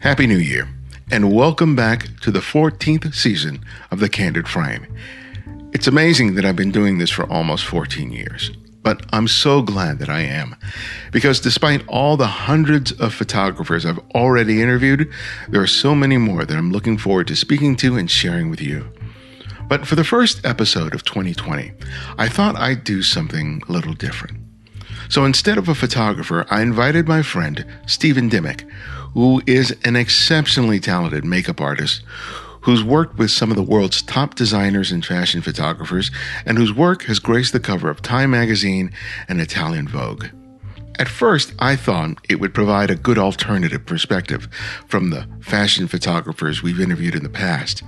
Happy New Year, and welcome back to the 14th season of The Candid Frame. It's amazing that I've been doing this for almost 14 years, but I'm so glad that I am, because despite all the hundreds of photographers I've already interviewed, there are so many more that I'm looking forward to speaking to and sharing with you. But for the first episode of 2020, I thought I'd do something a little different. So instead of a photographer, I invited my friend, Stephen Dimmick, who is an exceptionally talented makeup artist who's worked with some of the world's top designers and fashion photographers, and whose work has graced the cover of Time magazine and Italian Vogue. At first, I thought it would provide a good alternative perspective from the fashion photographers we've interviewed in the past.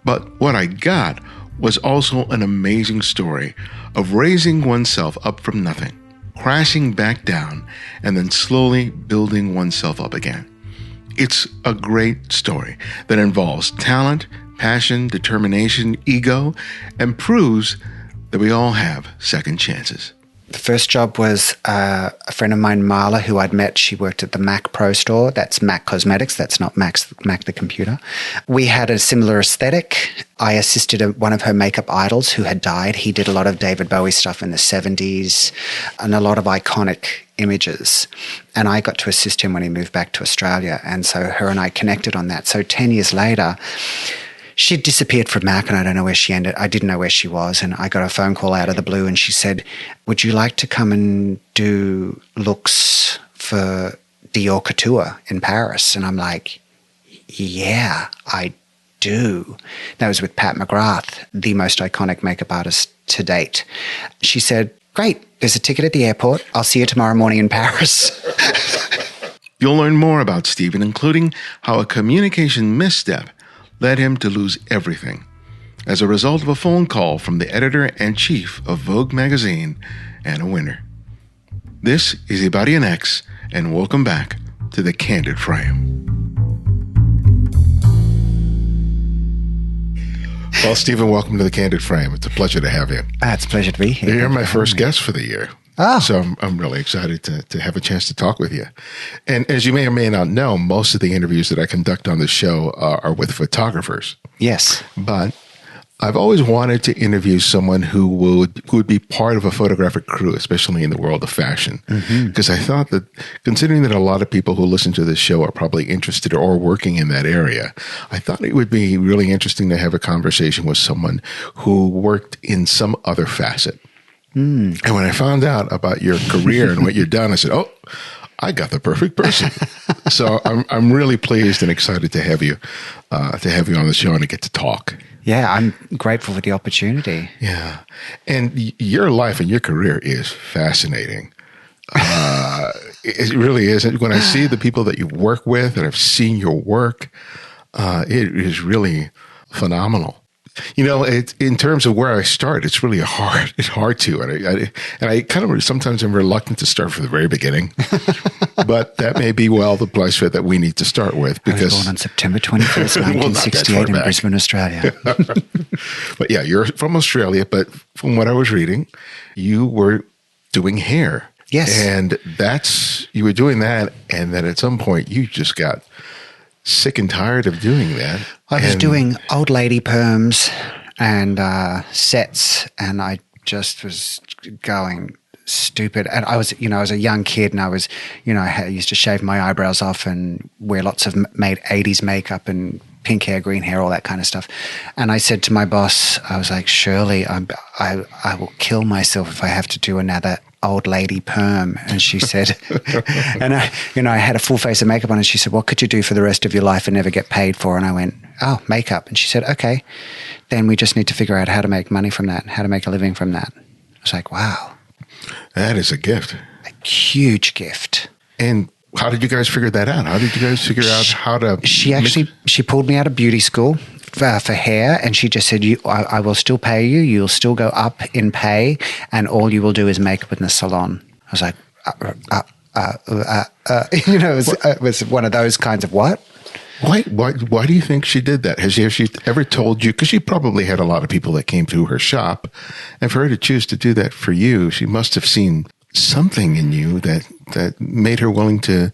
But what I got was also an amazing story of raising oneself up from nothing, crashing back down, and then slowly building oneself up again. It's a great story that involves talent, passion, determination, ego, and proves that we all have second chances. The first job was a friend of mine, Marla, who I'd met. She worked at the Mac Pro store. That's Mac Cosmetics. That's not Mac the computer. We had a similar aesthetic. I assisted one of her makeup idols who had died. He did a lot of David Bowie stuff in the 70s and a lot of iconic images. And I got to assist him when he moved back to Australia. And so her and I connected on that. So 10 years later, she'd disappeared from Mac, and I don't know where she ended. I didn't know where she was, and I got a phone call out of the blue, and she said, "Would you like to come and do looks for Dior Couture in Paris?" And I'm like, "Yeah, I do." That was with Pat McGrath, the most iconic makeup artist to date. She said, "Great, there's a ticket at the airport. I'll see you tomorrow morning in Paris." You'll learn more about Stephen, including how a communication misstep led him to lose everything as a result of a phone call from the editor-in-chief of Vogue magazine and a winner. This is Ibarian X, and welcome back to The Candid Frame. Well, Stephen, welcome to The Candid Frame. It's a pleasure to have you. It's a pleasure to be here. You're my first guest for the year. Oh. So I'm really excited to have a chance to talk with you. And as you may or may not know, most of the interviews that I conduct on the show are with photographers. Yes. But I've always wanted to interview someone who would be part of a photographic crew, especially in the world of fashion. Because I thought that, considering that a lot of people who listen to this show are probably interested or working in that area, I thought it would be really interesting to have a conversation with someone who worked in some other facet. And when I found out about your career and what you've done, I said, "Oh, I got the perfect person." So I'm really pleased and excited to have you on the show and to get to talk. Yeah, I'm grateful for the opportunity. Yeah, and your life and your career is fascinating. It really is. When I see the people that you work with and I've seen your work, it is really phenomenal. You know, in terms of where I start, it's really hard. It's hard to, and I kind of sometimes am reluctant to start from the very beginning. But that may be the place that we need to start with, because I was born on September 21st, 1968, in Brisbane, Australia. But yeah, you're from Australia. But from what I was reading, you were doing hair. Yes, and you were doing that, and then at some point you just got sick and tired of doing that. I was doing old lady perms and sets, and I just was going stupid. And I was a young kid, and I was, I used to shave my eyebrows off and wear lots of 80s makeup and pink hair, green hair, all that kind of stuff. And I said to my boss, I was like, "Shirley, I will kill myself if I have to do another old lady perm." And she said, and I had a full face of makeup on, and she said, "What could you do for the rest of your life and never get paid for?" And I went, "Oh, makeup." And she said, "Okay, then we just need to figure out how to make money from that, how to make a living from that." I was like, wow. That is a gift. A huge gift. And how did you guys figure that out? How did you guys figure out how to... She pulled me out of beauty school for hair, and she just said, I will still pay you. You'll still go up in pay, and all you will do is makeup in the salon. I was like, it was one of those kinds of what? Why do you think she did that? Has she ever told you? Because she probably had a lot of people that came to her shop, and for her to choose to do that for you, she must have seen something in you that made her willing to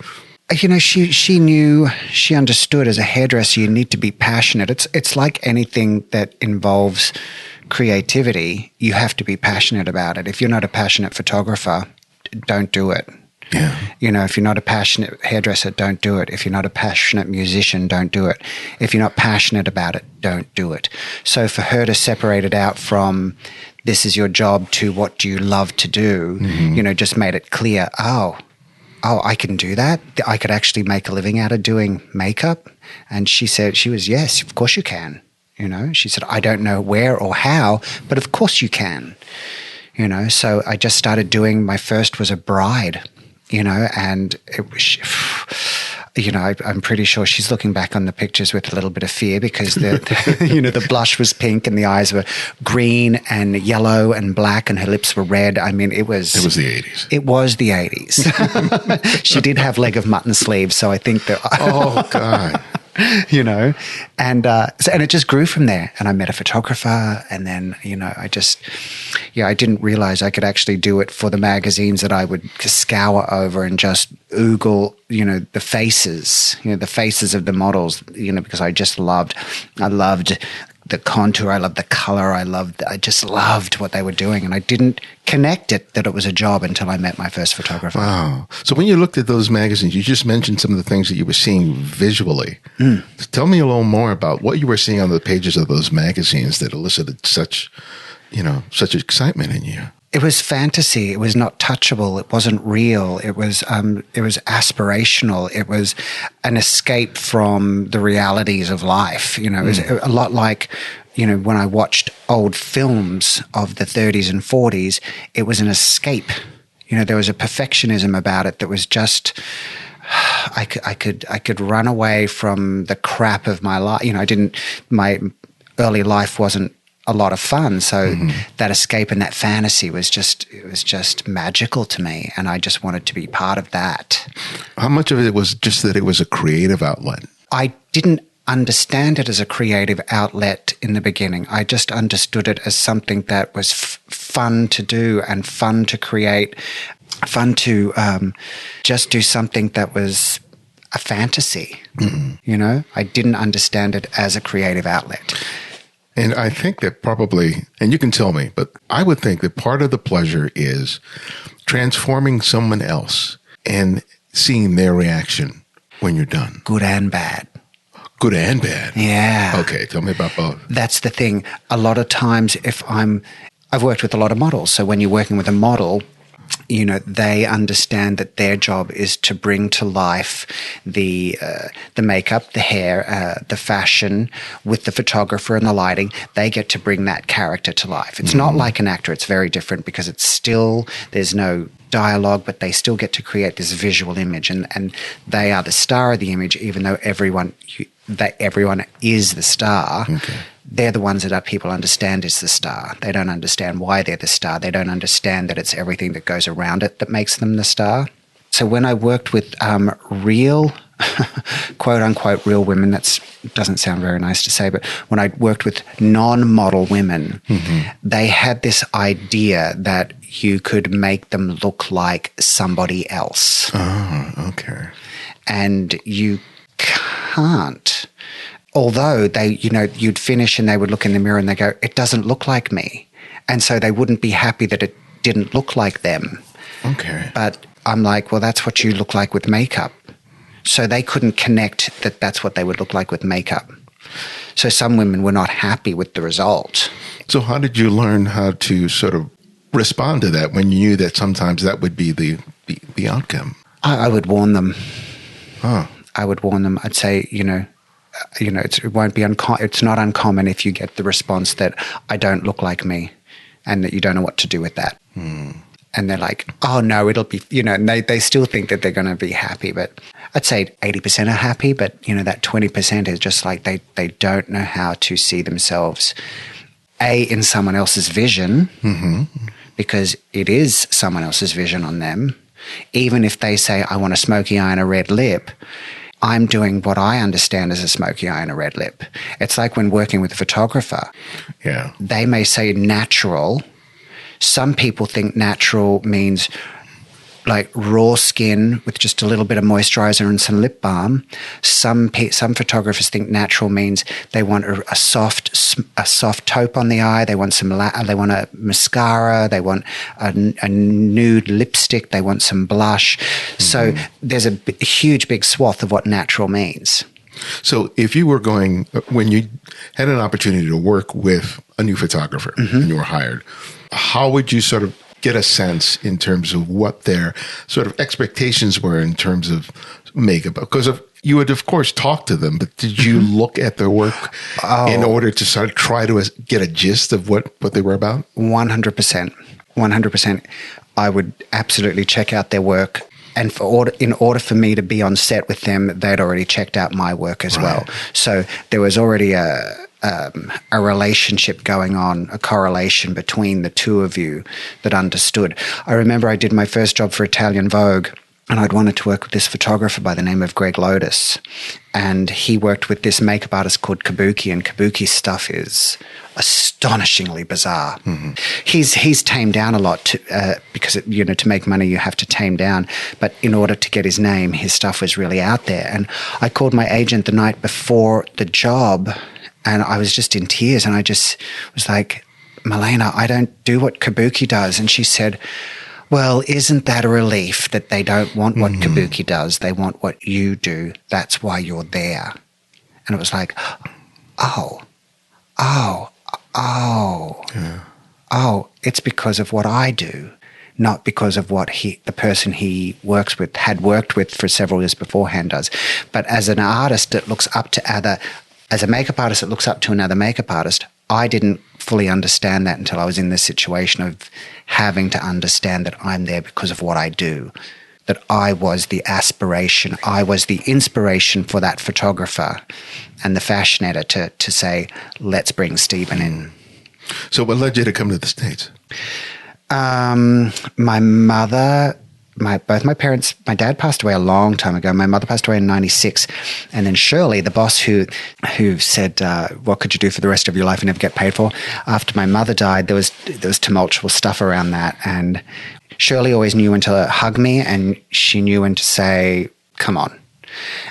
She understood as a hairdresser, you need to be passionate. It's like anything that involves creativity. You have to be passionate about it. If you're not a passionate photographer, don't do it. Yeah. If you're not a passionate hairdresser, don't do it. If you're not a passionate musician, don't do it. If you're not passionate about it, don't do it. So for her to separate it out from this is your job to what do you love to do, just made it clear, oh, I can do that. I could actually make a living out of doing makeup. And she said, yes, of course you can. She said, I don't know where or how, but of course you can. So I just started doing, my first was a bride, and it was, I'm pretty sure she's looking back on the pictures with a little bit of fear because the blush was pink and the eyes were green and yellow and black and her lips were red. I mean, it was the 80s. It was the 80s. She did have leg of mutton sleeves, so I think that. Oh God. And it just grew from there. And I met a photographer, and then I didn't realize I could actually do it for the magazines that I would scour over and just oogle, the faces of the models, because I loved the contour, I loved the color, I just loved what they were doing, and I didn't connect it that it was a job until I met my first photographer. Wow. So when you looked at those magazines, you just mentioned some of the things that you were seeing visually. Tell me a little more about what you were seeing on the pages of those magazines that elicited such excitement in you. It was fantasy. It was not touchable. It wasn't real. It was aspirational. It was an escape from the realities of life. It was a lot like, when I watched old films of the 30s and 40s, it was an escape. There was a perfectionism about it that was just, I could run away from the crap of my life. My early life wasn't a lot of fun. So that escape and that fantasy was just magical to me. And I just wanted to be part of that. How much of it was just that it was a creative outlet? I didn't understand it as a creative outlet in the beginning. I just understood it as something that was fun to do and fun to create, fun to just do something that was a fantasy. I didn't understand it as a creative outlet. And I think that probably, and you can tell me, but I would think that part of the pleasure is transforming someone else and seeing their reaction when you're done. Good and bad. Good and bad. Yeah. Okay, tell me about both. That's the thing. A lot of times I've worked with a lot of models. So when you're working with a model, they understand that their job is to bring to life the makeup, the hair, the fashion with the photographer and the lighting. They get to bring that character to life. It's not like an actor. It's very different because there's no dialogue, but they still get to create this visual image, and they are the star of the image, even though everyone is the star. Okay. They're the ones that people understand is the star. They don't understand why they're the star. They don't understand that it's everything that goes around it that makes them the star. So when I worked with real, quote unquote, real women, that doesn't sound very nice to say, but when I worked with non-model women, they had this idea that you could make them look like somebody else. Oh, okay. And you can't. Although you'd finish and they would look in the mirror and they go, it doesn't look like me. And so they wouldn't be happy that it didn't look like them. Okay. But I'm like, well, that's what you look like with makeup. So they couldn't connect that that's what they would look like with makeup. So some women were not happy with the result. So how did you learn how to sort of respond to that when you knew that sometimes that would be the outcome? I would warn them. Oh. I would warn them. I'd say, it won't be it's not uncommon if you get the response that I don't look like me and that you don't know what to do with that. And they're like, oh no, it'll be, and they still think that they're going to be happy, but I'd say 80% are happy, but that 20% is just like they don't know how to see themselves in someone else's vision, because it is someone else's vision on them. Even if they say, I want a smoky eye and a red lip, I'm doing what I understand as a smoky eye and a red lip. It's like when working with a photographer. Yeah. They may say natural. Some people think natural means like raw skin with just a little bit of moisturizer and some lip balm. Some photographers think natural means they want a soft taupe on the eye. They want they want a mascara. They want a nude lipstick. They want some blush. Mm-hmm. So there's a huge big swath of what natural means. So if you were when you had an opportunity to work with a new photographer and you were hired, how would you sort of get a sense in terms of what their sort of expectations were in terms of makeup? Because you would, of course, talk to them, but did you look at their work in order to sort of try to get a gist of what they were about? 100%. 100%. I would absolutely check out their work. And in order for me to be on set with them, they'd already checked out my work as well. So there was already a relationship going on, a correlation between the two of you that understood. I remember I did my first job for Italian Vogue, and I'd wanted to work with this photographer by the name of Greg Lotus. And he worked with this makeup artist called Kabuki, and Kabuki's stuff is astonishingly bizarre. Mm-hmm. He's tamed down a lot because to make money you have to tame down. But in order to get his name, his stuff was really out there. And I called my agent the night before the job, and I was just in tears, and I just was like, Milena, I don't do what Kabuki does. And she said, well, isn't that a relief that they don't want what Kabuki does? They want what you do. That's why you're there. And it was like, oh, it's because of what I do, not because of what the person he had worked with for several years beforehand does. But as an artist that looks up to as a makeup artist that looks up to another makeup artist, I didn't fully understand that until I was in this situation of having to understand that I'm there because of what I do, that I was the aspiration, I was the inspiration for that photographer and the fashion editor to say, let's bring Stephen in. So what led you to come to the States? My mother... both my parents, my dad passed away a long time ago. My mother passed away in 96. And then Shirley, the boss who said, what could you do for the rest of your life and never get paid for? After my mother died, there was tumultuous stuff around that. And Shirley always knew when to hug me, and she knew when to say, come on.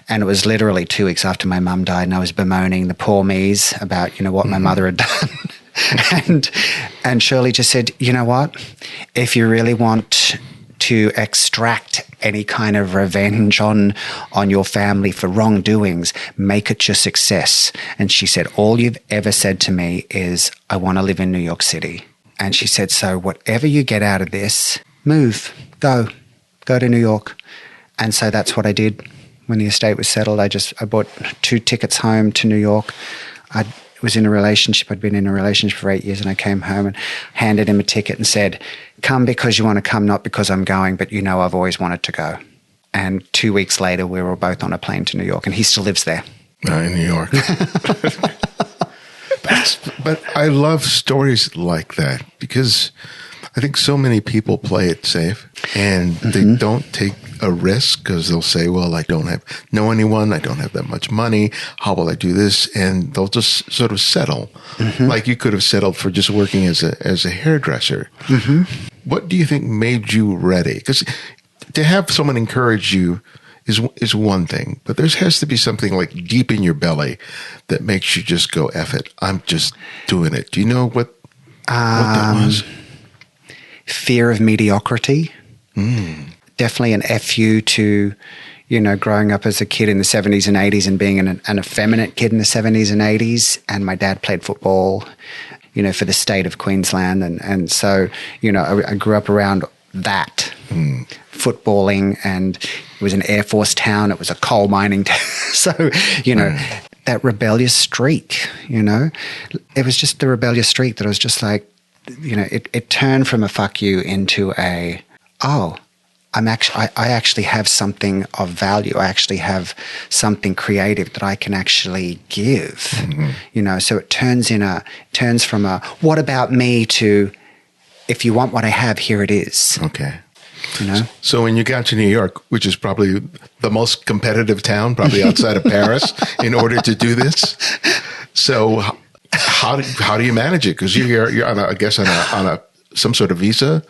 And it was literally 2 weeks after my mum died, and I was bemoaning the poor me's about, what my mother had done. and Shirley just said, you know what? If you really want to extract any kind of revenge on your family for wrongdoings, make it your success. And she said, all you've ever said to me is, I want to live in New York City. And she said, so whatever you get out of this, move, go to New York. And so that's what I did. When the estate was settled, I bought 2 tickets home to New York. I was in a relationship. I'd been in a relationship for 8 years, and I came home and handed him a ticket and said, come because you want to come, not because I'm going, but I've always wanted to go. And 2 weeks later, we were both on a plane to New York, and he still lives there. In New York. But I love stories like that because I think so many people play it safe, and they don't take a risk because they'll say, well, I don't know anyone, I don't have that much money, how will I do this? And they'll just sort of settle. Like you could have settled for just working as a hairdresser. What do you think made you ready? Because to have someone encourage you is one thing, but there has to be something like deep in your belly that makes you just go, F it, I'm just doing it. Do you know what that was? Fear of mediocrity. Definitely an FU to, growing up as a kid in the 70s and 80s and being an effeminate kid in the 70s and 80s. And my dad played football, for the state of Queensland. And so, I grew up around that, footballing, and it was an Air Force town. It was a coal mining town. So, that rebellious streak, it was just the rebellious streak that I was just like, it turned from a fuck you into a, I actually have something of value. I actually have something creative that I can actually give. So it turns from a what about me to, if you want what I have, here it is. Okay. So when you got to New York, which is probably the most competitive town, probably outside of Paris, in order to do this, so how do you manage it? Because you're on some sort of visa.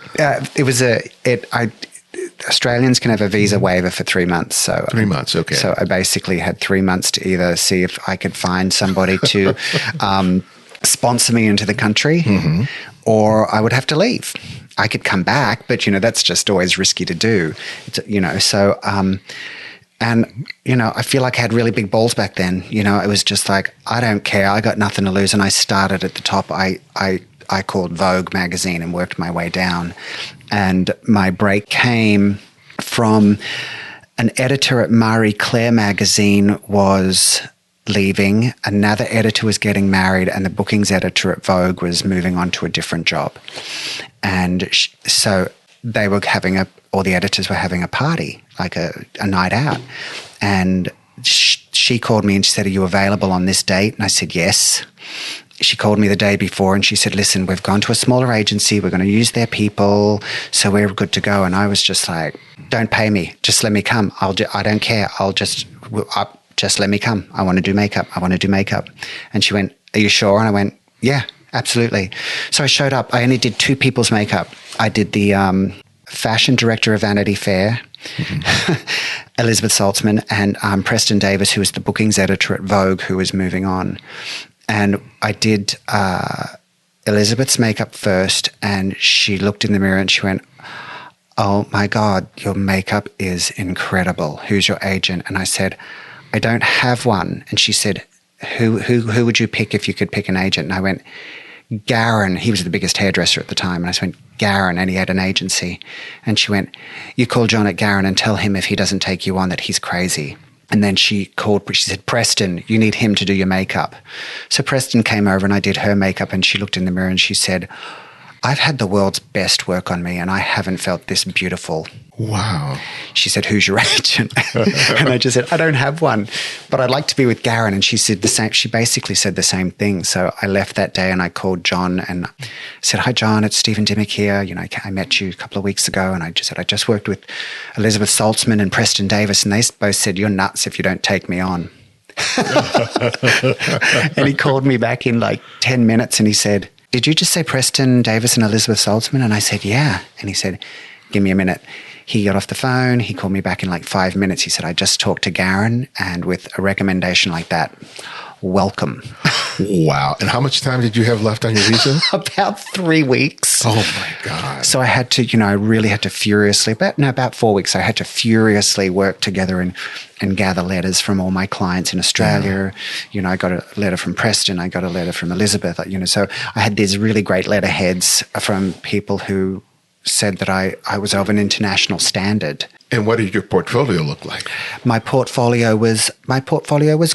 Australians can have a visa waiver for 3 months. So 3 months, okay. So I basically had 3 months to either see if I could find somebody to sponsor me into the country, or I would have to leave. I could come back, but that's just always risky to do. So. And, I feel like I had really big balls back then. It was just like, I don't care. I got nothing to lose. And I started at the top. I called Vogue magazine and worked my way down. And my break came from an editor at Marie Claire magazine was leaving. Another editor was getting married, and the bookings editor at Vogue was moving on to a different job. And so they were all the editors were having a party, like a night out. And she called me and she said, "Are you available on this date?" And I said, "Yes." She called me the day before and she said, "Listen, we've gone to a smaller agency. We're going to use their people, so we're good to go." And I was just like, "Don't pay me. Just let me come. I don't care. Just let me come. I want to do makeup. I want to do makeup." And she went, "Are you sure?" And I went, "Yeah, absolutely." So I showed up. I only did 2 people's makeup. I did the fashion director of Vanity Fair, Elizabeth Saltzman, and Preston Davis, who was the bookings editor at Vogue, who was moving on. And I did Elizabeth's makeup first, and she looked in the mirror and she went, "Oh my God, your makeup is incredible. Who's your agent?" And I said, "I don't have one." And she said, Who would you pick if you could pick an agent?" And I went, "Garen." He was the biggest hairdresser at the time. And I just went, "Garen," and he had an agency. And she went, "You call John at Garen and tell him if he doesn't take you on that he's crazy." And then she said, "Preston, you need him to do your makeup." So Preston came over and I did her makeup, and she looked in the mirror and she said, "I've had the world's best work on me and I haven't felt this beautiful." Wow. She said, "Who's your agent?" And I just said, "I don't have one, but I'd like to be with Garen." And she said the same. She basically said the same thing. So I left that day and I called John and said, "Hi, John, it's Stephen Dimmick here. I met you a couple of weeks ago." And I just said, "I just worked with Elizabeth Saltzman and Preston Davis." And they both said, "You're nuts if you don't take me on." And he called me back in like 10 minutes and he said, "Did you just say Preston Davis and Elizabeth Saltzman?" And I said, "Yeah." And he said, "Give me a minute." He got off the phone. He called me back in like 5 minutes. He said, "I just talked to Garen, and with a recommendation like that, welcome." Wow. And how much time did you have left on your visa? About 3 weeks. Oh my God. So I had to, I really had to furiously, about 4 weeks, I had to furiously work together and gather letters from all my clients in Australia. Yeah. I got a letter from Preston. I got a letter from Elizabeth, so I had these really great letterheads from people who said that I was of an international standard. And what did your portfolio look like? My portfolio was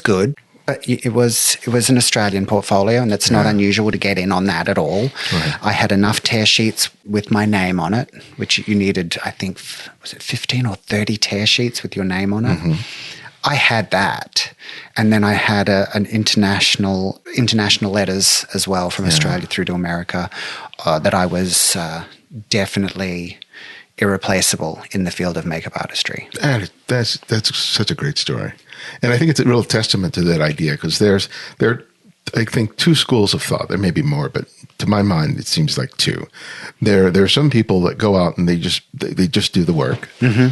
good, but it was an Australian portfolio, and that's not unusual to get in on that at all. Right. I had enough tear sheets with my name on it, which you needed, I think, was it 15 or 30 tear sheets with your name on it? Mm-hmm. I had that, and then I had an international letters as well from Australia through to America that I was definitely irreplaceable in the field of makeup artistry. And that's such a great story, and I think it's a real testament to that idea, because there are, I think, 2 schools of thought. There may be more, but to my mind, it seems like 2. There are some people that go out and they just do the work. Mm-hmm.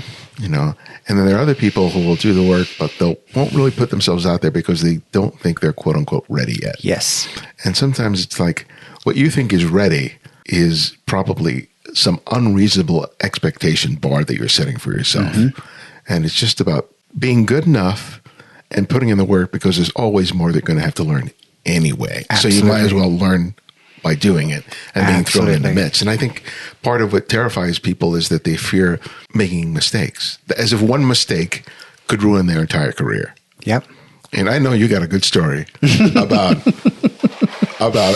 And then there are other people who will do the work, but won't really put themselves out there because they don't think they're quote unquote ready yet. Yes. And sometimes it's like what you think is ready is probably some unreasonable expectation bar that you're setting for yourself. Mm-hmm. And it's just about being good enough and putting in the work, because there's always more they're going to have to learn anyway. Absolutely. So you might as well learn by doing it and being thrown in the midst. And I think part of what terrifies people is that they fear making mistakes, as if one mistake could ruin their entire career. Yep. And I know you got a good story about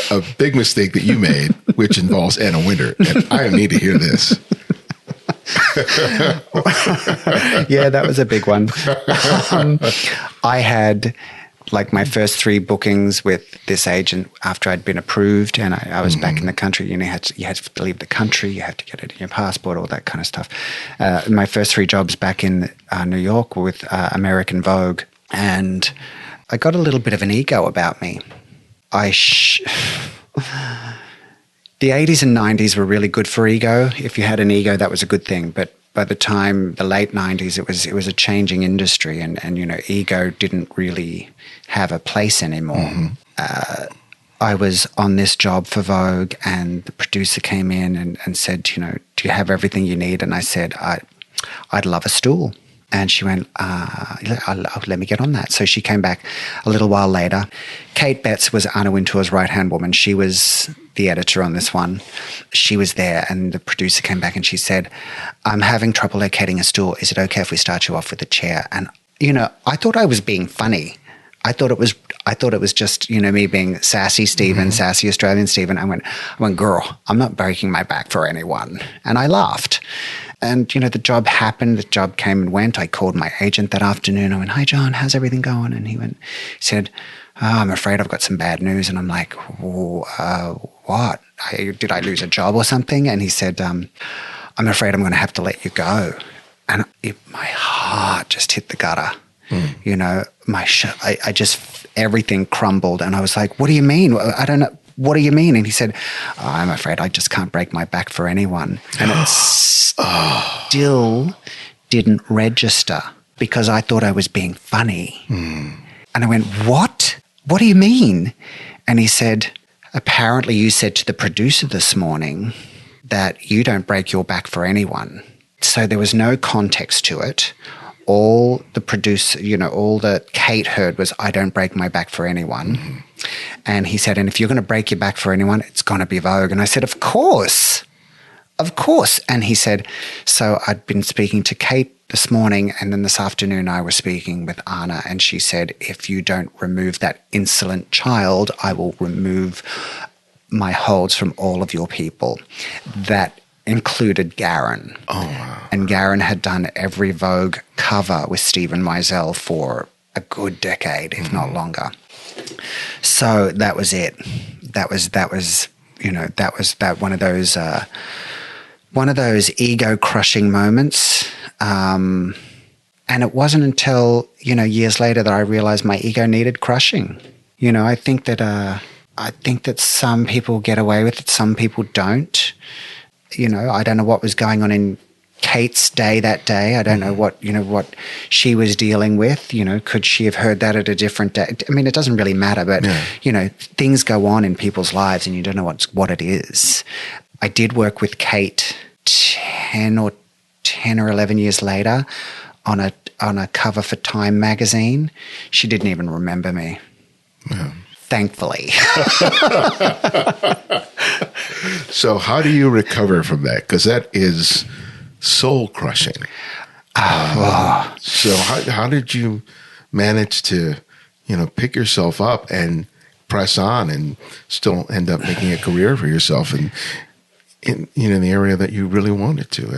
a big mistake that you made, which involves Anna Wintour. And I need to hear this. Yeah, that was a big one. I had my first 3 bookings with this agent after I'd been approved, and I was back in the country. You had to leave the country, you had to get it in your passport, all that kind of stuff. My first 3 jobs back in New York were with American Vogue, and I got a little bit of an ego about me. The 80s and 90s were really good for ego. If you had an ego, that was a good thing. But by the time the late 90s, it was a changing industry, and ego didn't really have a place anymore. I was on this job for Vogue, and the producer came in and said, do you have everything you need? And I said, I'd love a stool. And she went, let me get on that. So she came back a little while later. Kate Betts was Anna Wintour's right-hand woman. She was the editor on this one. She was there, and the producer came back and she said, I'm having trouble locating a stool. Is it okay if we start you off with a chair? And, I thought I was being funny. I thought it was just, me being sassy Stephen, sassy Australian Stephen. I went, girl, I'm not breaking my back for anyone. And I laughed. And, the job happened. The job came and went. I called my agent that afternoon. I went, hi, John, how's everything going? And he said, I'm afraid I've got some bad news. And I'm like, what? Did I lose a job or something? And he said, I'm afraid I'm going to have to let you go. And my heart just hit the gutter. Everything crumbled. And I was like, what do you mean? I don't know. What do you mean? And he said, I'm afraid I just can't break my back for anyone. And it still didn't register because I thought I was being funny. And I went, what? What do you mean? And he said, apparently you said to the producer this morning that you don't break your back for anyone. So there was no context to it. All the producer, all that Kate heard was, I don't break my back for anyone. And he said, and if you're going to break your back for anyone, it's going to be Vogue. And I said, of course. And he said, so I'd been speaking to Kate this morning, and then this afternoon I was speaking with Anna, and she said, if you don't remove that insolent child, I will remove my holds from all of your people. That included Garen. Oh, wow. And Garen had done every Vogue cover with Stephen Meisel for a good decade, if not longer. So that was it. That was one of those ego crushing moments. And it wasn't until, years later that I realized my ego needed crushing. I think that some people get away with it, some people don't. I don't know what was going on in Kate's day that day. I don't know what she was dealing with. Could she have heard that at a different day? I mean, it doesn't really matter, but, things go on in people's lives and you don't know what it is. I did work with Kate 10 or 11 years later on a cover for Time magazine. She didn't even remember me. Yeah. Thankfully. So how do you recover from that? Because that is soul crushing. So how did you manage to, pick yourself up and press on and still end up making a career for yourself in the area that you really wanted to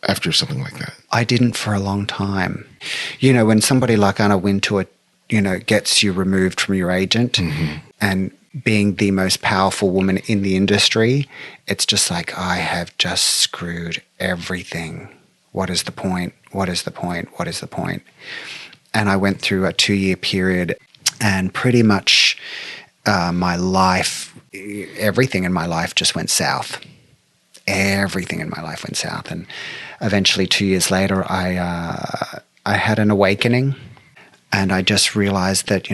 after something like that? I didn't for a long time. When somebody like Anna Wintour, gets you removed from your agent and being the most powerful woman in the industry, it's just like, I have just screwed everything. What is the point? What is the point? What is the point? And I went through a 2-year period, and pretty much my life, everything in my life just went south. Everything in my life went south. And eventually 2 years later, I had an awakening, and I just realized that,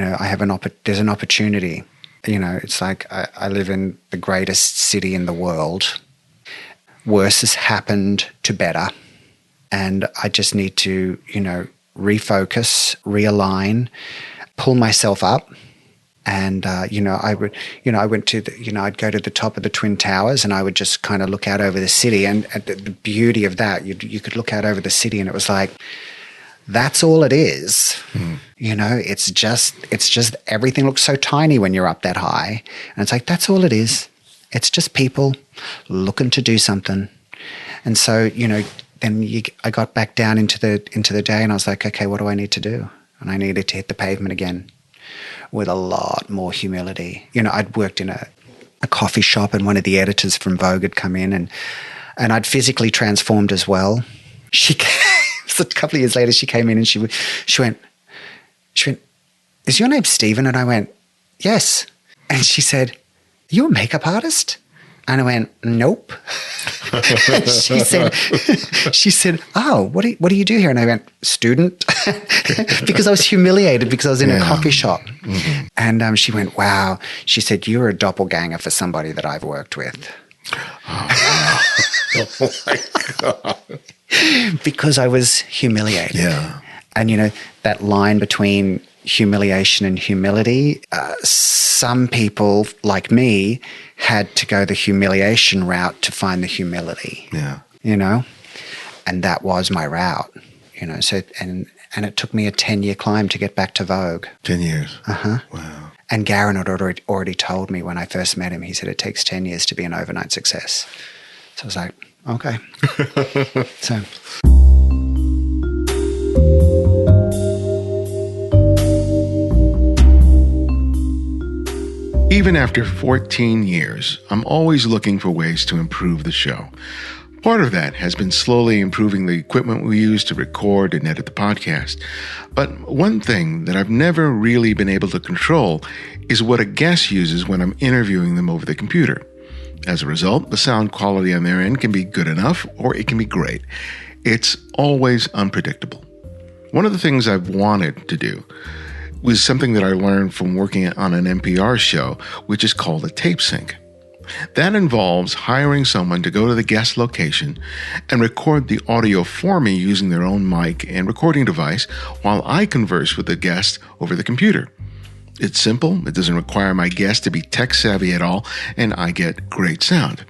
there's an opportunity. It's like I live in the greatest city in the world. Worse has happened to better. And I just need to, refocus, realign, pull myself up. And, I went to I'd go to the top of the Twin Towers and I would just kind of look out over the city. And the beauty of that, you could look out over the city and it was like, that's all it is. It's just everything looks so tiny when you're up that high. And it's like, that's all it is. It's just people looking to do something. And so, then I got back down into the day and I was like, okay, what do I need to do? And I needed to hit the pavement again with a lot more humility. I'd worked in a coffee shop and one of the editors from Vogue had come in and I'd physically transformed as well. She a couple of years later, she came in and she went, is your name Stephen? And I went, yes. And she said, are you a makeup artist? And I went, nope. she said, oh, what do you do here? And I went, student, because I was humiliated because I was in a coffee shop. Mm-hmm. And she went, wow. She said, you're a doppelganger for somebody that I've worked with. Oh my God. Because I was humiliated. Yeah. And, that line between humiliation and humility, some people like me had to go the humiliation route to find the humility. Yeah. And that was my route, so and it took me a 10-year climb to get back to Vogue. 10 years. Uh-huh. Wow. And Garen had already told me when I first met him, he said it takes 10 years to be an overnight success. So I was like, okay. So even after 14 years, I'm always looking for ways to improve the show. Part of that has been slowly improving the equipment we use to record and edit the podcast. But one thing that I've never really been able to control is what a guest uses when I'm interviewing them over the computer. As a result, the sound quality on their end can be good enough or it can be great. It's always unpredictable. One of the things I've wanted to do was something that I learned from working on an NPR show, which is called a tape sync. That involves hiring someone to go to the guest location and record the audio for me using their own mic and recording device while I converse with the guest over the computer. It's simple, it doesn't require my guest to be tech savvy at all, and I get great sound.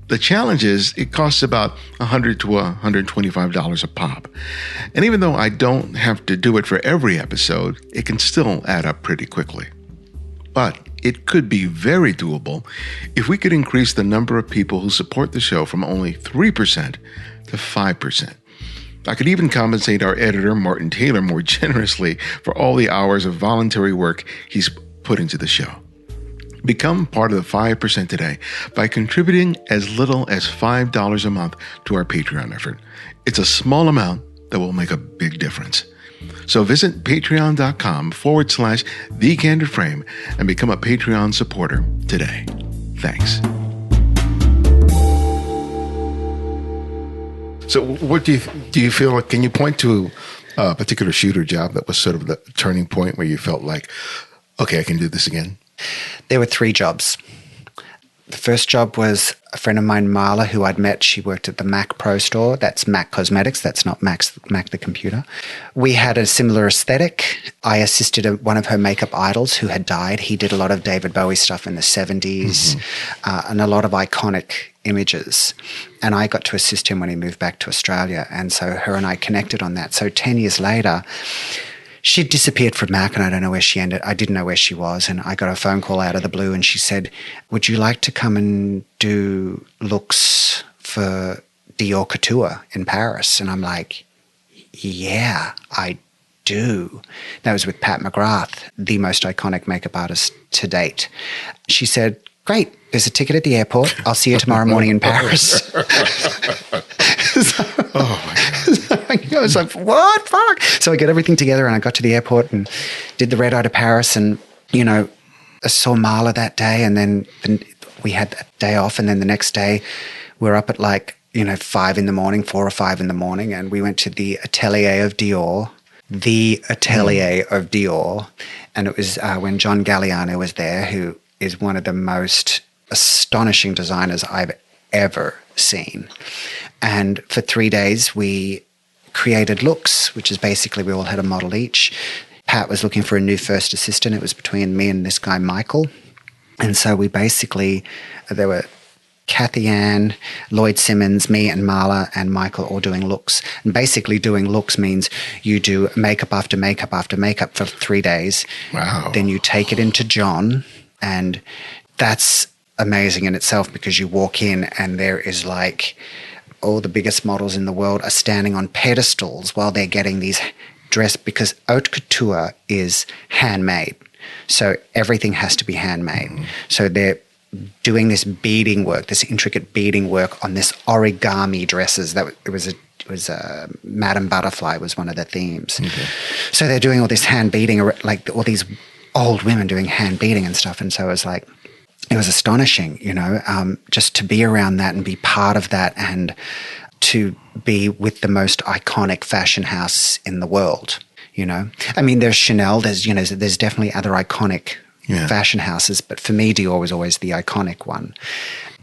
The challenge is it costs about $100 to $125 a pop. And even though I don't have to do it for every episode, it can still add up pretty quickly. But it could be very doable if we could increase the number of people who support the show from only 3% to 5%. I could even compensate our editor, Martin Taylor, more generously for all the hours of voluntary work he's put into the show. Become part of the 5% today by contributing as little as $5 a month to our Patreon effort. It's a small amount that will make a big difference. So visit patreon.com/The Candid Frame and become a Patreon supporter today. Thanks. So what do you feel like, can you point to a particular shoot or job that was sort of the turning point where you felt like, okay, I can do this again? There were 3 jobs. The first job was a friend of mine, Marla, who I'd met. She worked at the Mac Pro store. That's Mac Cosmetics. That's not Mac the computer. We had a similar aesthetic. I assisted one of her makeup idols who had died. He did a lot of David Bowie stuff in the 70s and a lot of iconic images. And I got to assist him when he moved back to Australia. And so her and I connected on that. So 10 years later, she'd disappeared from Mac and I don't know where she ended. I didn't know where she was. And I got a phone call out of the blue and she said, would you like to come and do looks for Dior Couture in Paris? And I'm like, yeah, I do. That was with Pat McGrath, the most iconic makeup artist to date. She said, great, there's a ticket at the airport. I'll see you tomorrow morning in Paris. Oh my God. I was like, what? Fuck. So I got everything together and I got to the airport and did the red eye to Paris and, I saw Marla that day and then we had a day off and then the next day we were up at 4 or 5 in the morning and we went to the atelier of Dior. And it was when John Galliano was there, who is one of the most astonishing designers I've ever seen. And for 3 days, we created looks, which is basically we all had a model each. Pat was looking for a new first assistant. It was between me and this guy, Michael. And so we basically, there were Kathy Ann, Lloyd Simmons, me and Marla and Michael all doing looks. And basically doing looks means you do makeup after makeup after makeup for 3 days. Wow. Then you take it into John, and that's amazing in itself because you walk in and there is all the biggest models in the world are standing on pedestals while they're getting these dressed, because haute couture is handmade. So everything has to be handmade. Mm-hmm. So they're doing this beading work, this intricate beading work on this origami dresses. It was Madame Butterfly was one of the themes. Okay. So they're doing all this hand beading, like all these old women doing hand beading and stuff. And so it was like, it was astonishing, just to be around that and be part of that and to be with the most iconic fashion house in the world, I mean, there's Chanel, there's definitely other iconic fashion houses, but for me, Dior was always the iconic one.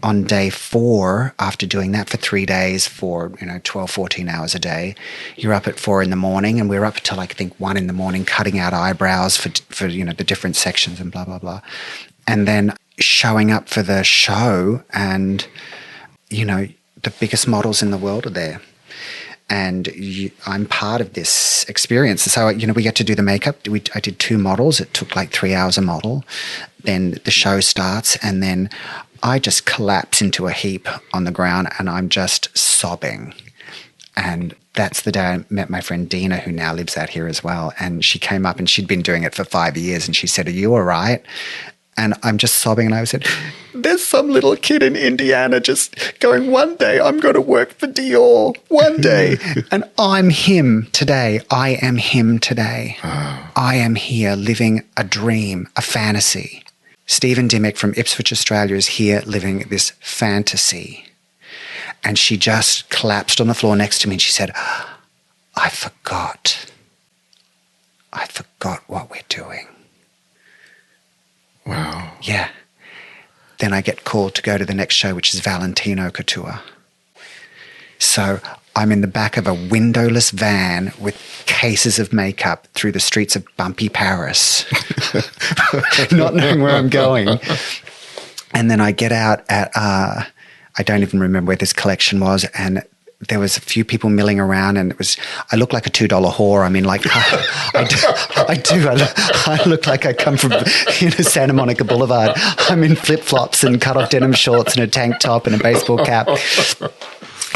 On day 4, after doing that for 3 days for, 12, 14 hours a day, you're up at 4 a.m. and we're up till I think 1 a.m. cutting out eyebrows for the different sections and blah, blah, blah. And then showing up for the show and, the biggest models in the world are there. And I'm part of this experience. So, we get to do the makeup. I did 2 models. It took like 3 hours a model. Then the show starts, and then I just collapse into a heap on the ground, and I'm just sobbing. And that's the day I met my friend Dina, who now lives out here as well. And she came up, and she'd been doing it for 5 years, and she said, "Are you all right?" And I'm just sobbing, and I said, "There's some little kid in Indiana just going, one day I'm going to work for Dior, one day." And I'm him today. I am him today. Oh. I am here living a dream, a fantasy. Stephen Dimmick from Ipswich, Australia is here living this fantasy. And she just collapsed on the floor next to me and she said, I forgot what we're doing. Wow. Yeah. Then I get called to go to the next show, which is Valentino Couture. So I'm in the back of a windowless van with cases of makeup through the streets of bumpy Paris, not knowing where I'm going. And then I get out at, I don't even remember where this collection was, and there was a few people milling around, and I look like a $2 whore. I mean, like, I do. I look like I come from, Santa Monica Boulevard. I'm in flip-flops and cut-off denim shorts and a tank top and a baseball cap.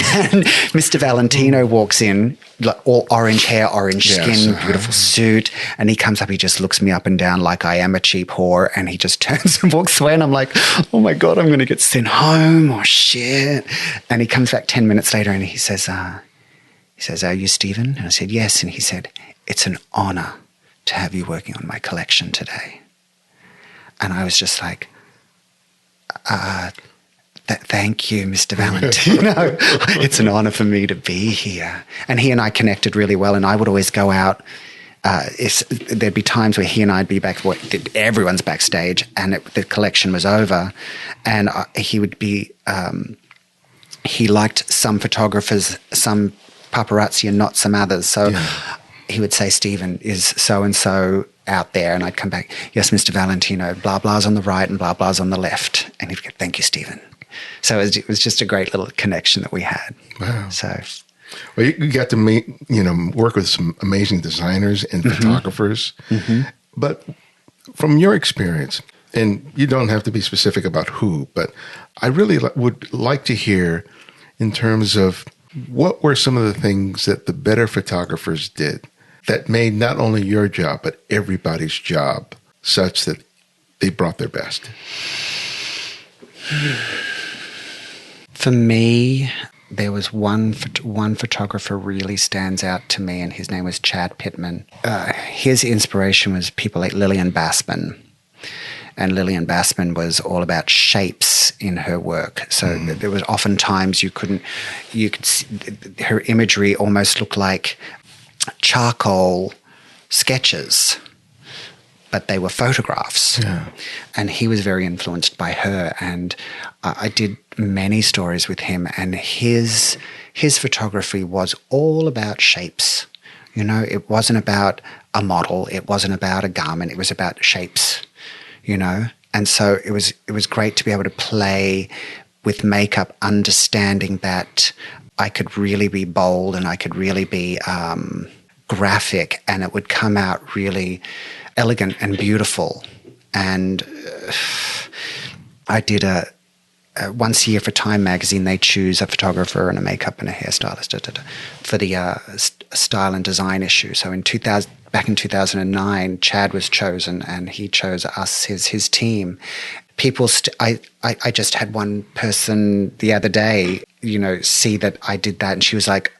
And Mr. Valentino walks in, like all orange hair, orange skin, beautiful suit. And he comes up, he just looks me up and down like I am a cheap whore. And he just turns and walks away. And I'm like, oh my God, I'm going to get sent home. Oh shit. And he comes back 10 minutes later and he says, are you Stephen? And I said, yes. And he said, it's an honor to have you working on my collection today. And I was just like, thank you, Mr. Valentino. It's an honor for me to be here. And he and I connected really well, and I would always go out. There'd be times where he and I'd be back, everyone's backstage, and the collection was over, and he would be, he liked some photographers, some paparazzi, and not some others. So he would say, Stephen, is so-and-so out there? And I'd come back, yes, Mr. Valentino, blah, blah's on the right and blah, blah's on the left. And he'd go, thank you, Stephen. So it was just a great little connection that we had. Wow. So, well, you got to meet, work with some amazing designers and photographers. Mm-hmm. But from your experience, and you don't have to be specific about who, but I really would like to hear in terms of what were some of the things that the better photographers did that made not only your job, but everybody's job such that they brought their best? For me, there was one photographer really stands out to me, and his name was Chad Pitman. His inspiration was people like Lillian Bassman. And Lillian Bassman was all about shapes in her work. So there was often times you could see her imagery almost looked like charcoal sketches, but they were photographs. Yeah. And he was very influenced by her. And I did many stories with him, and his photography was all about shapes. It wasn't about a model. It wasn't about a garment. It was about shapes, And so it was great to be able to play with makeup, understanding that I could really be bold and I could really be graphic, and it would come out really elegant and beautiful. And I did once a year for Time magazine, they choose a photographer and a makeup and a hairstylist for the style and design issue. So back in 2009, Chad was chosen, and he chose us, his team. I just had one person the other day, see that I did that, and she was like,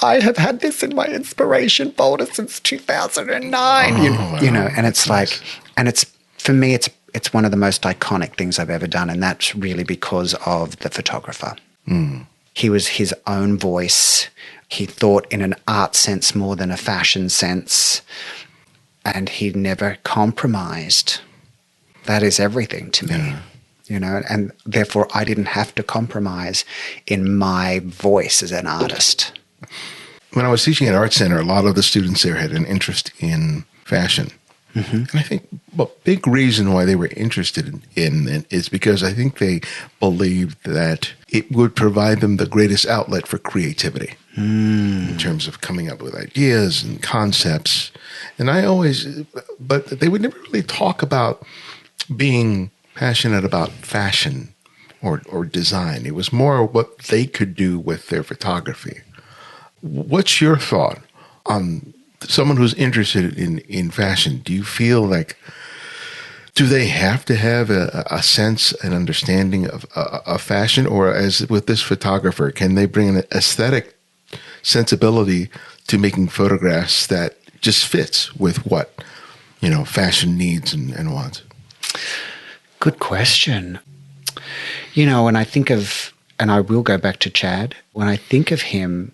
I have had this in my inspiration folder since 2009. And it's like, and it's, for me, it's one of the most iconic things I've ever done, and that's really because of the photographer. He was his own voice. He thought in an art sense more than a fashion sense, and he never compromised. That is everything to me, you know, and therefore I didn't have to compromise in my voice as an artist. When I was teaching at Art Center, a lot of the students there had an interest in fashion. And I think a big reason why they were interested in it is because I think they believed that it would provide them the greatest outlet for creativity in terms of coming up with ideas and concepts. And but they would never really talk about being passionate about fashion or design. It was more what they could do with their photography. What's your thought on someone who's interested in fashion? Do you feel like, do they have to have a sense and understanding of fashion? Or as with this photographer, can they bring an aesthetic sensibility to making photographs that just fits with what, you know, fashion needs and wants? Good question. You know, when I think of, and I will go back to Chad, when I think of him,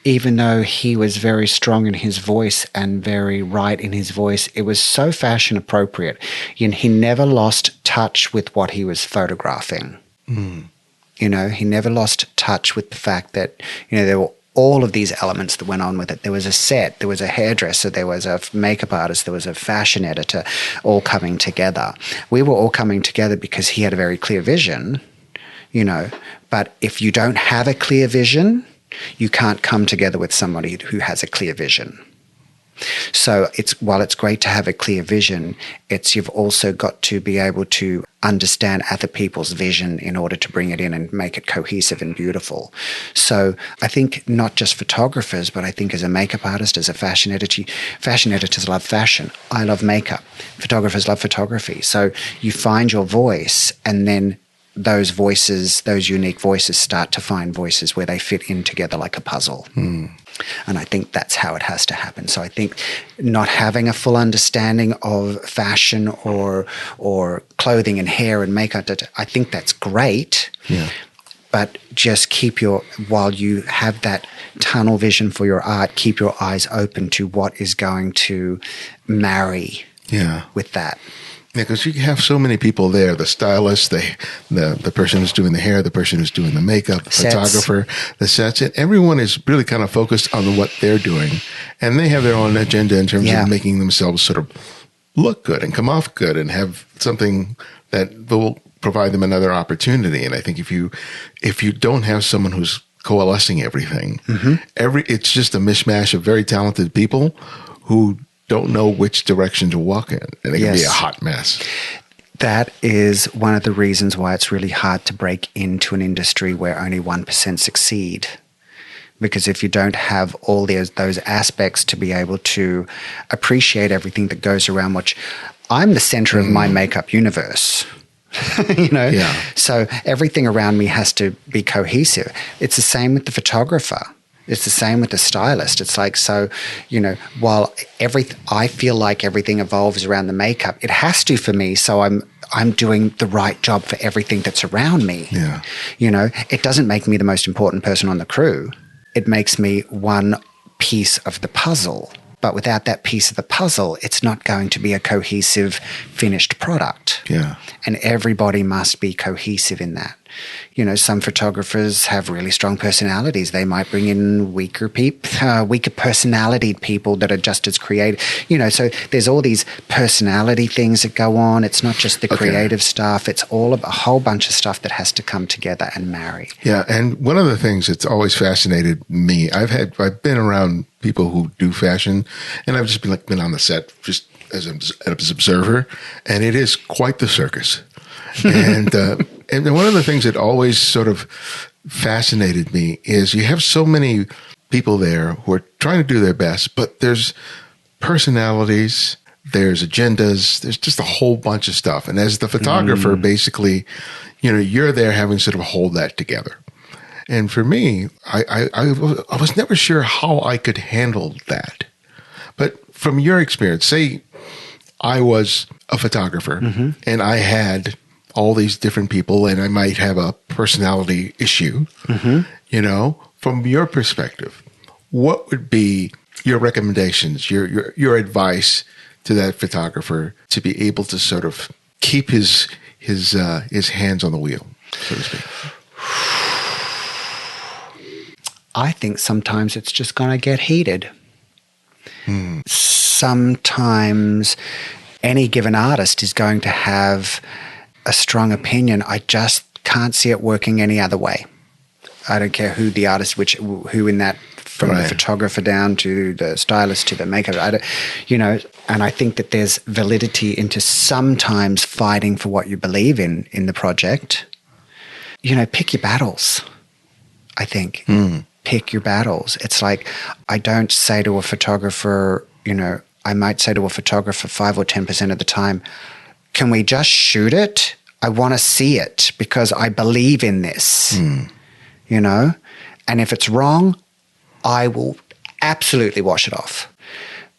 even though he was very strong in his voice and very right in his voice, it was so fashion appropriate. You know, he never lost touch with what he was photographing. You know, he never lost touch with the fact that, you know, there were all of these elements that went on with it. There was a set, there was a hairdresser, there was a makeup artist, there was a fashion editor, all coming together. We were all coming together because he had a very clear vision, you know. But if you don't have a clear vision, you can't come together with somebody who has a clear vision. So while it's great to have a clear vision, you've also got to be able to understand other people's vision in order to bring it in and make it cohesive and beautiful. So I think not just photographers, but I think as a makeup artist, as a fashion editors love fashion. I love makeup. Photographers love photography. So you find your voice, and then those voices, those unique voices, start to find voices where they fit in together like a puzzle. And I think that's how it has to happen. So I think not having a full understanding of fashion or clothing and hair and makeup, I think that's great. Yeah. But just while you have that tunnel vision for your art, keep your eyes open to what is going to marry with that. Yeah, because you have so many people there, the stylist, the person who's doing the hair, the person who's doing the makeup, the photographer, the sets, and everyone is really kind of focused on what they're doing. And they have their own agenda in terms of making themselves sort of look good and come off good and have something that will provide them another opportunity. And I think if you don't have someone who's coalescing everything, it's just a mishmash of very talented people who don't know which direction to walk in, and it can be a hot mess. That is one of the reasons why it's really hard to break into an industry where only 1% succeed. Because if you don't have all those aspects to be able to appreciate everything that goes around, which I'm the center of my makeup universe. You know, so everything around me has to be cohesive. It's the same with the photographer. It's the same with the stylist. It's like, so, you know, while I feel like everything evolves around the makeup, it has to for me. So I'm doing the right job for everything that's around me. Yeah. You know, it doesn't make me the most important person on the crew. It makes me one piece of the puzzle. But without that piece of the puzzle, it's not going to be a cohesive, finished product. Yeah. And everybody must be cohesive in that. You know, some photographers have really strong personalities. They might bring in weaker personality people that are just as creative. You know, so there's all these personality things that go on. It's not just the creative stuff. It's all a whole bunch of stuff that has to come together and marry. Yeah, and one of the things that's always fascinated me, I've been around people who do fashion, and I've just been on the set just as an observer, and it is quite the circus. And one of the things that always sort of fascinated me is you have so many people there who are trying to do their best, but there's personalities, there's agendas, there's just a whole bunch of stuff. And as the photographer, basically, you know, you're there having to sort of hold that together. And for me, I was never sure how I could handle that. But from your experience, say I was a photographer and I had all these different people and I might have a personality issue, you know, from your perspective, what would be your recommendations, your advice to that photographer to be able to sort of keep his hands on the wheel, so to speak? I think sometimes it's just going to get heated. Sometimes any given artist is going to have a strong opinion. I just can't see it working any other way. I don't care who the artist, who in that, from the photographer down to the stylist to the makeup, and I think that there's validity into sometimes fighting for what you believe in the project. You know, pick your battles, I think. Pick your battles. It's like, I don't say to a photographer, you know, I might say to a photographer 5 or 10% of the time, can we just shoot it? I want to see it because I believe in this, you know? And if it's wrong, I will absolutely wash it off.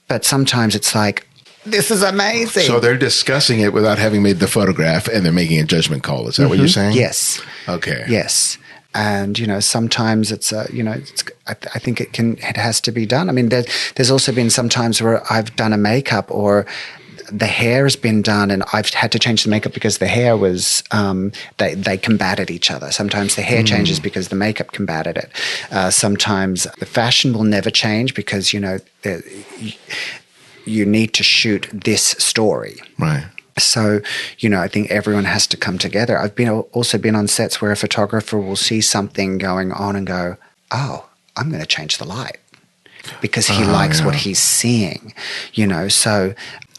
But sometimes it's like, this is amazing. So they're discussing it without having made the photograph and they're making a judgment call. Is that what you're saying? Yes. Okay. Yes. And, you know, sometimes it's, I think it has to be done. I mean, there's also been some times where I've done a makeup or the hair has been done and I've had to change the makeup because the hair was, they combated each other. Sometimes the hair changes because the makeup combated it. Sometimes the fashion will never change because, you know, you need to shoot this story. Right. So, you know, I think everyone has to come together. I've also been on sets where a photographer will see something going on and go, oh, I'm going to change the light because he likes what he's seeing, you know. So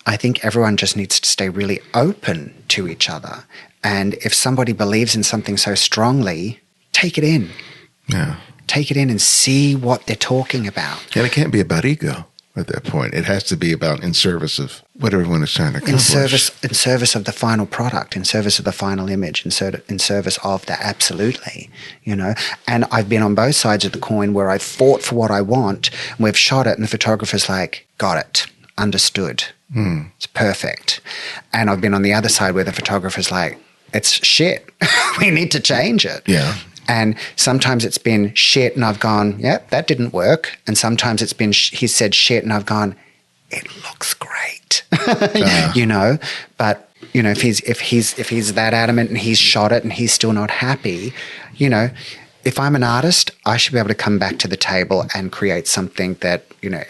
I think everyone just needs to stay really open to each other. And if somebody believes in something so strongly, take it in. Yeah. Take it in and see what they're talking about. And it can't be about ego. At that point, it has to be about in service of what everyone is trying to accomplish. In service of the final product, in service of the final image, in service of the absolutely, you know. And I've been on both sides of the coin where I've fought for what I want, and we've shot it, and the photographer's like, got it, understood, it's perfect. And I've been on the other side where the photographer's like, it's shit, we need to change it. Yeah. And sometimes it's been shit and I've gone, yep, that didn't work. And sometimes it's been, he said shit and I've gone, it looks great, you know. But, you know, if he's that adamant and he's shot it and he's still not happy, you know, if I'm an artist, I should be able to come back to the table and create something that, you know,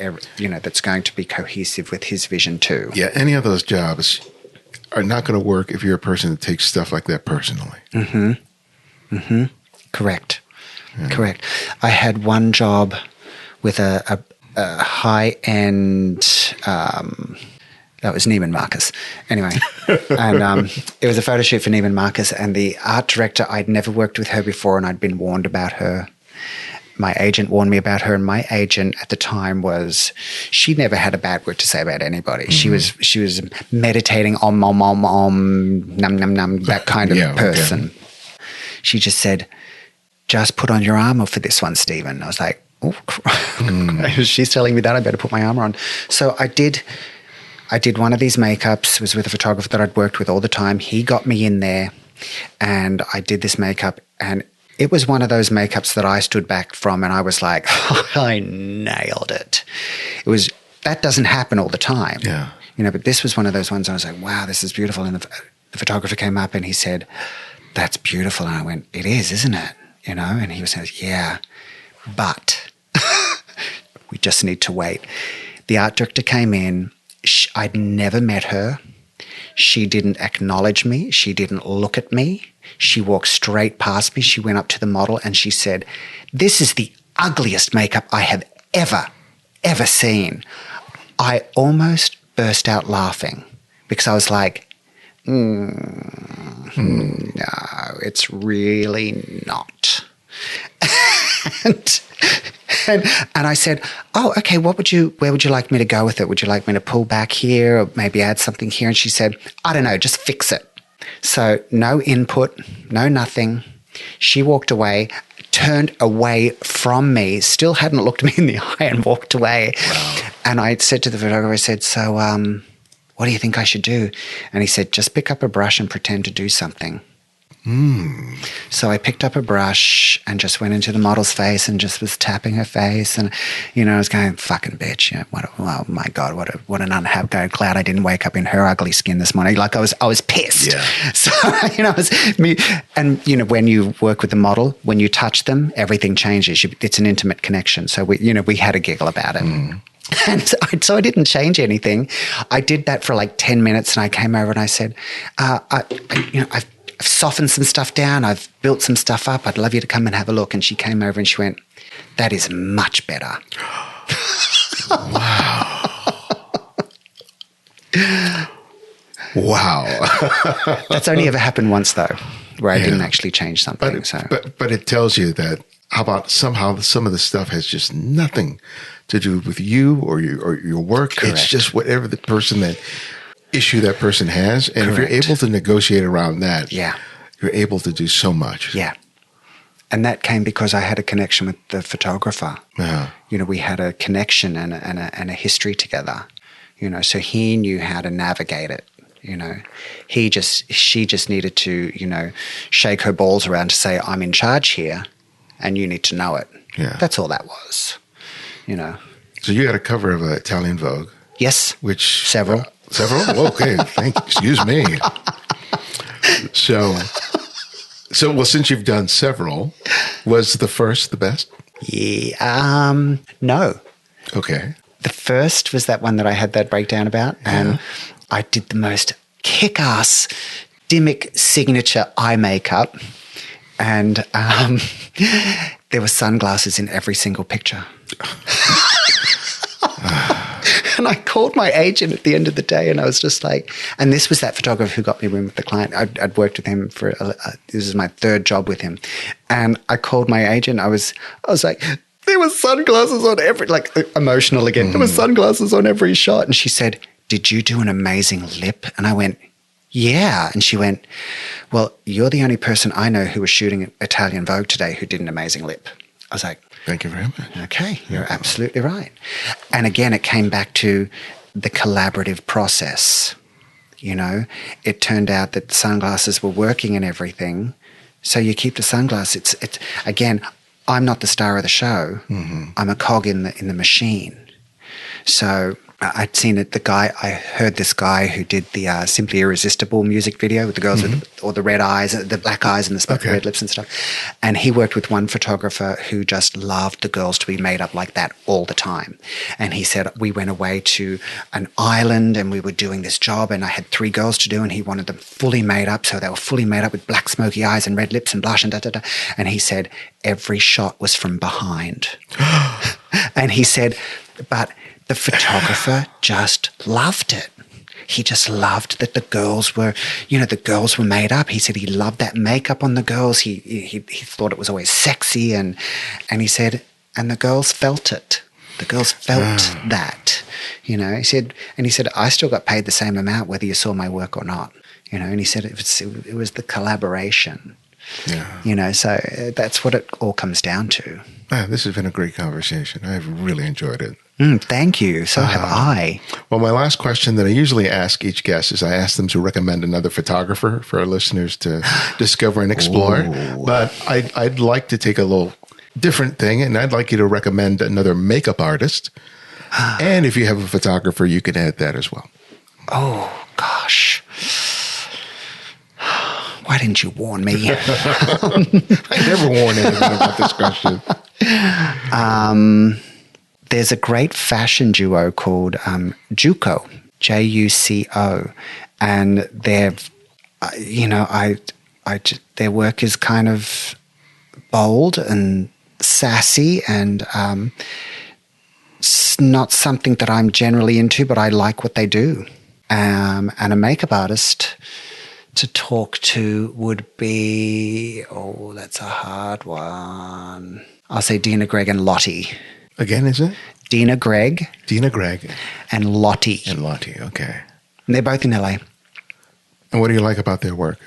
that's going to be cohesive with his vision too. Yeah. Any of those jobs are not going to work if you're a person that takes stuff like that personally. Correct. Yeah. Correct. I had one job with a high-end, that was Neiman Marcus. Anyway, and it was a photo shoot for Neiman Marcus, and the art director, I'd never worked with her before, and I'd been warned about her. My agent warned me about her, and my agent at the time she never had a bad word to say about anybody. She was meditating om, num, num, num, that kind of person. Okay. She just said, just put on your armor for this one, Stephen. I was like, oh, she's telling me that I better put my armor on. So I did one of these makeups. It was with a photographer that I'd worked with all the time. He got me in there and I did this makeup, and it was one of those makeups that I stood back from and I was like, oh, I nailed it. That doesn't happen all the time. Yeah. You know, but this was one of those ones I was like, wow, this is beautiful. And the photographer came up and he said, that's beautiful. And I went, it is, isn't it? You know, and he was saying, yeah, but we just need to wait. The art director came in. I'd never met her. She didn't acknowledge me. She didn't look at me. She walked straight past me. She went up to the model and she said, this is the ugliest makeup I have ever seen. I almost burst out laughing because I was like, no, it's really not. And I said, oh, okay, where would you like me to go with it? Would you like me to pull back here or maybe add something here? And she said, I don't know, just fix it. So no input, no nothing. She walked away, turned away from me, still hadn't looked me in the eye and walked away. Wow. And I said to the photographer, I said, so what do you think I should do? And he said, just pick up a brush and pretend to do something. So I picked up a brush and just went into the model's face and just was tapping her face. And, I was going, fucking bitch. Oh my God, what an unhappy glad I didn't wake up in her ugly skin this morning. Like I was pissed. Yeah. So, it was me. And, when you work with the model, when you touch them, everything changes. It's an intimate connection. So we had a giggle about it. And so I didn't change anything. I did that for like 10 minutes and I came over and I said, I've softened some stuff down. I've built some stuff up. I'd love you to come and have a look. And she came over and she went, that is much better. Wow. That's only ever happened once though, where I didn't actually change something. But it tells you that how about somehow some of the stuff has just nothing to do with you or your work. Correct. It's just whatever the person that issue that person has. And if you're able to negotiate around that, you're able to do so much. Yeah. And that came because I had a connection with the photographer. We had a connection and a history together. So he knew how to navigate it. She just needed to, shake her balls around to say, I'm in charge here and you need to know it. Yeah. That's all that was, So you had a cover of Italian Vogue. Yes. Which several. Several? Okay. Excuse me. So, well, since you've done several, was the first the best? Yeah. No. Okay. The first was that one that I had that breakdown about. And I did the most kick-ass Dimmick signature eye makeup. And there were sunglasses in every single picture. And I called my agent at the end of the day and I was just like, and this was that photographer who got me a room with the client. I'd worked with him for, this is my third job with him. And I called my agent. I was like, there were sunglasses on every, like emotional again. There were sunglasses on every shot. And she said, did you do an amazing lip? And I went, yeah. And she went, well, you're the only person I know who was shooting Italian Vogue today who did an amazing lip. I was like, thank you very much. Okay, you're absolutely right. And again, it came back to the collaborative process. It turned out that sunglasses were working and everything. So you keep the sunglasses. It's again, I'm not the star of the show. I'm a cog in the machine. So I'd seen it. I heard this guy who did the Simply Irresistible music video with the girls with all the red eyes, the black eyes and the smoky red lips and stuff. And he worked with one photographer who just loved the girls to be made up like that all the time. And he said, we went away to an island and we were doing this job and I had 3 girls to do and he wanted them fully made up. So they were fully made up with black smoky eyes and red lips and blush and da-da-da. And he said, every shot was from behind. And he said, but the photographer just loved it. He just loved that the girls were made up. He said he loved that makeup on the girls. He thought it was always sexy and he said, and the girls felt it. The girls felt that, He said, I still got paid the same amount whether you saw my work or not, and he said it was the collaboration. Yeah. So that's what it all comes down to. This has been a great conversation. I've really enjoyed it. Thank you. So have I. Well, my last question that I usually ask each guest is I ask them to recommend another photographer for our listeners to discover and explore. Ooh. But I'd like to take a little different thing, and I'd like you to recommend another makeup artist. And if you have a photographer, you can add that as well. Oh, gosh. Why didn't you warn me? I never warn anyone about this question. There's a great fashion duo called JUCO, JUCO, and their work is kind of bold and sassy, and it's not something that I'm generally into, but I like what they do. And a makeup artist to talk to would be, that's a hard one. I'll say Dina Gregg and Lottie. Again, is it? Dina Gregg. Dina Gregg. And Lottie. And Lottie, okay. And they're both in LA. And what do you like about their work?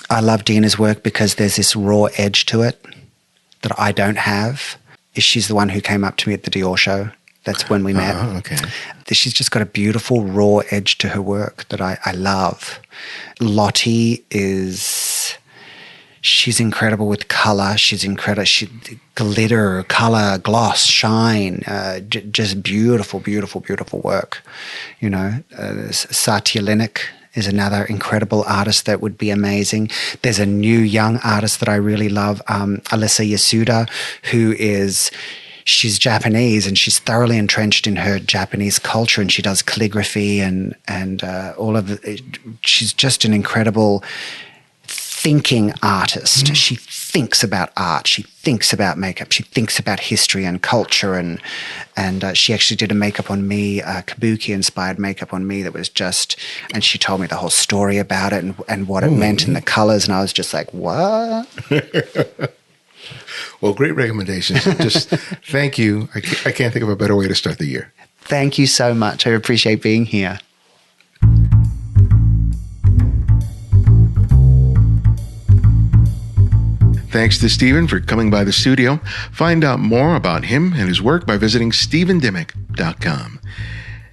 I love Dina's work because there's this raw edge to it that I don't have. She's the one who came up to me at the Dior show That's when we met. Okay. She's just got a beautiful raw edge to her work that I love. Lottie she's incredible with color. She's incredible. Glitter, color, gloss, shine, just beautiful, beautiful, beautiful work. Satya Linek is another incredible artist that would be amazing. There's a new young artist that I really love, Alisa Yasuda, she's Japanese and she's thoroughly entrenched in her Japanese culture, and she does calligraphy and all of it. She's just an incredible thinking artist. Mm. She thinks about art. She thinks about makeup. She thinks about history and culture. And she actually did a makeup on me, kabuki-inspired makeup on me that was and she told me the whole story about it and what it meant and the colors. And I was just like, what? Well, great recommendations. Just thank you. I can't think of a better way to start the year. Thank you so much. I appreciate being here. Thanks to Stephen for coming by the studio. Find out more about him and his work by visiting StephenDimmick.com.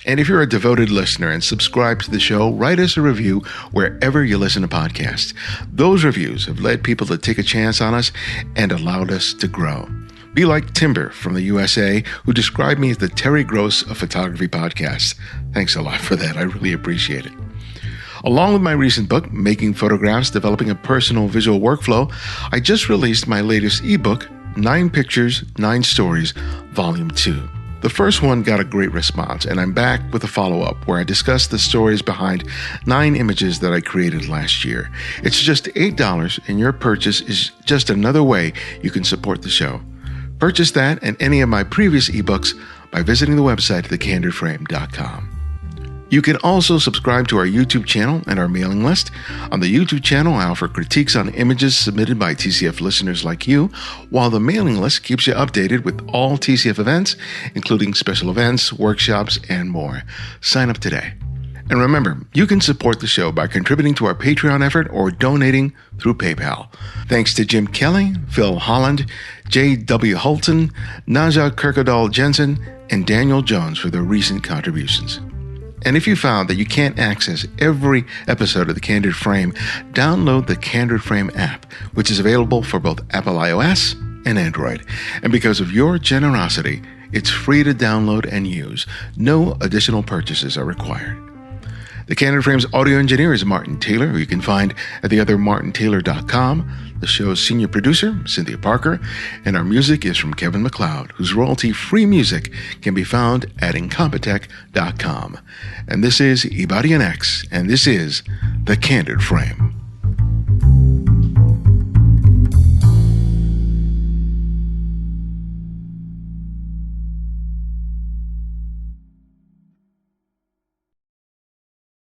And if you're a devoted listener and subscribe to the show, write us a review wherever you listen to podcasts. Those reviews have led people to take a chance on us and allowed us to grow. Be like Timber from the USA, who described me as the Terry Gross of photography podcasts. Thanks a lot for that. I really appreciate it. Along with my recent book, Making Photographs, Developing a Personal Visual Workflow, I just released my latest ebook, 9 Pictures, 9 Stories, Volume 2. The first one got a great response, and I'm back with a follow-up where I discuss the stories behind 9 images that I created last year. It's just $8, and your purchase is just another way you can support the show. Purchase that and any of my previous ebooks by visiting the website thecandidframe.com. You can also subscribe to our YouTube channel and our mailing list. On the YouTube channel, I offer critiques on images submitted by TCF listeners like you, while the mailing list keeps you updated with all TCF events, including special events, workshops, and more. Sign up today. And remember, you can support the show by contributing to our Patreon effort or donating through PayPal. Thanks to Jim Kelly, Phil Holland, J.W. Holton, Naja Kirkendall Jensen, and Daniel Jones for their recent contributions. And if you found that you can't access every episode of The Candid Frame, download the Candid Frame app, which is available for both Apple iOS and Android. And because of your generosity, it's free to download and use. No additional purchases are required. The Candid Frame's audio engineer is Martin Taylor, who you can find at theothermartintaylor.com. The show's senior producer, Cynthia Parker, and our music is from Kevin MacLeod, whose royalty-free music can be found at Incompetech.com. And this is Ibadian X, and this is The Candid Frame.